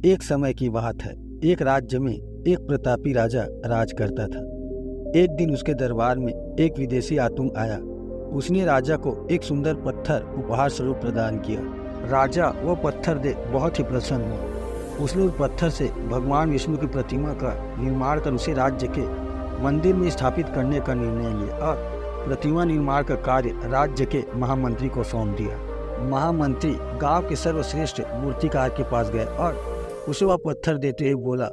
एक समय की बात है। एक राज्य में एक प्रतापी राजा राज करता था। एक दिन उसके दरबार में एक विदेशी आतुंग आया। उसने राजा को एक सुंदर पत्थर उपहार स्वरूप प्रदान किया। राजा वह पत्थर देख बहुत ही प्रसन्न हुआ। उसने उस पत्थर से भगवान विष्णु की प्रतिमा का निर्माण कर उसे राज्य के मंदिर में स्थापित करने का निर्णय लिया और प्रतिमा निर्माण का कार्य राज्य के महामंत्री को सौंप दिया। महामंत्री गांव के सर्वश्रेष्ठ मूर्तिकार के पास गए और उसे वह पत्थर देते हुए बोला,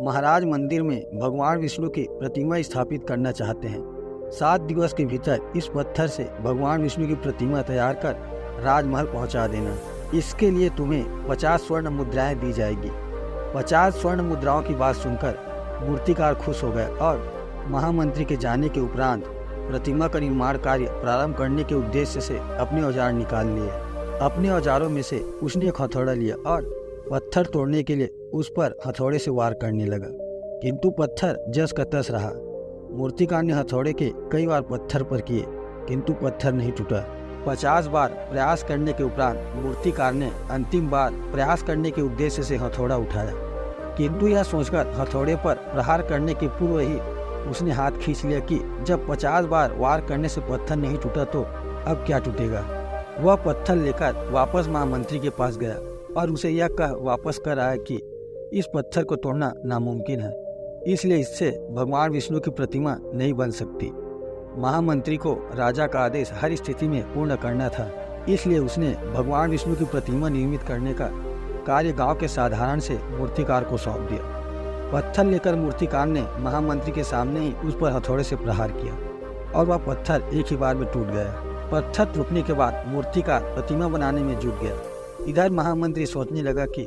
महाराज मंदिर में भगवान विष्णु की प्रतिमा स्थापित करना चाहते हैं। 7 दिवस के भीतर इस पत्थर से भगवान विष्णु की प्रतिमा तैयार कर राजमहल पहुंचा देना। इसके लिए तुम्हें 50 स्वर्ण मुद्राएं दी जाएगी। 50 स्वर्ण मुद्राओं की बात सुनकर मूर्तिकार खुश हो गए और महामंत्री के जाने के उपरांत प्रतिमा का निर्माण कार्य प्रारंभ करने के उद्देश्य से अपने औजार निकाल लिए। अपने औजारों में से उसने एक हथौड़ा लिया और पत्थर तोड़ने के लिए उस पर हथौड़े से वार करने लगा, किंतु पत्थर जस का तस रहा। मूर्तिकार ने हथौड़े के कई बार पत्थर पर किए, किंतु पत्थर नहीं टूटा। 50 बार प्रयास करने के उपरांत मूर्तिकार ने अंतिम बार प्रयास करने के उद्देश्य से हथौड़ा उठाया, किंतु यह सोचकर हथौड़े पर प्रहार करने के पूर्व ही उसने हाथ खींच लिया कि जब 50 बार वार करने से पत्थर नहीं टूटा तो अब क्या टूटेगा। वह पत्थर लेकर वापस महामंत्री के पास गया और उसे यह कह वापस कर आया कि इस पत्थर को तोड़ना नामुमकिन है, इसलिए इससे भगवान विष्णु की प्रतिमा नहीं बन सकती। महामंत्री को राजा का आदेश हर स्थिति में पूर्ण करना था, इसलिए उसने भगवान विष्णु की प्रतिमा निर्मित करने का कार्य गांव के साधारण से मूर्तिकार को सौंप दिया। पत्थर लेकर मूर्तिकार ने महामंत्री के सामने ही उस पर हथौड़े से प्रहार किया और वह पत्थर एक ही बार में टूट गया। पत्थर टूटने के बाद मूर्तिकार प्रतिमा बनाने में जुट गया। इधर महामंत्री सोचने लगा कि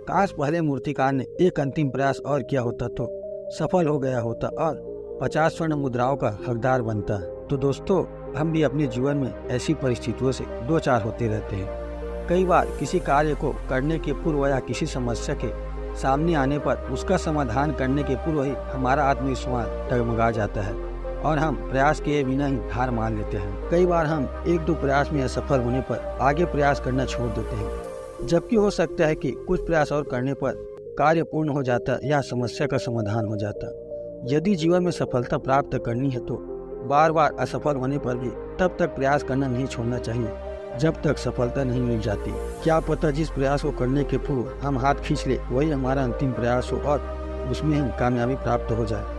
काश पहले मूर्तिकार ने एक अंतिम प्रयास और किया होता तो सफल हो गया होता और 50 स्वर्ण मुद्राओं का हकदार बनता। तो दोस्तों, हम भी अपने जीवन में ऐसी परिस्थितियों से दो चार होते रहते हैं। कई बार किसी कार्य को करने के पूर्व या किसी समस्या के सामने आने पर उसका समाधान करने के पूर्व ही हमारा आत्मविश्वास डगमगा जाता है और हम प्रयास किए बिना ही हार मान लेते हैं। कई बार हम 1-2 प्रयास में असफल होने पर आगे प्रयास करना छोड़ देते हैं, जबकि हो सकता है कि कुछ प्रयास और करने पर कार्य पूर्ण हो जाता या समस्या का समाधान हो जाता। यदि जीवन में सफलता प्राप्त करनी है तो बार बार असफल होने पर भी तब तक प्रयास करना नहीं छोड़ना चाहिए जब तक सफलता नहीं मिल जाती। क्या पता जिस प्रयास को करने के पूर्व हम हाथ खींच ले वही हमारा अंतिम प्रयास हो और उसमें ही कामयाबी प्राप्त हो जाए।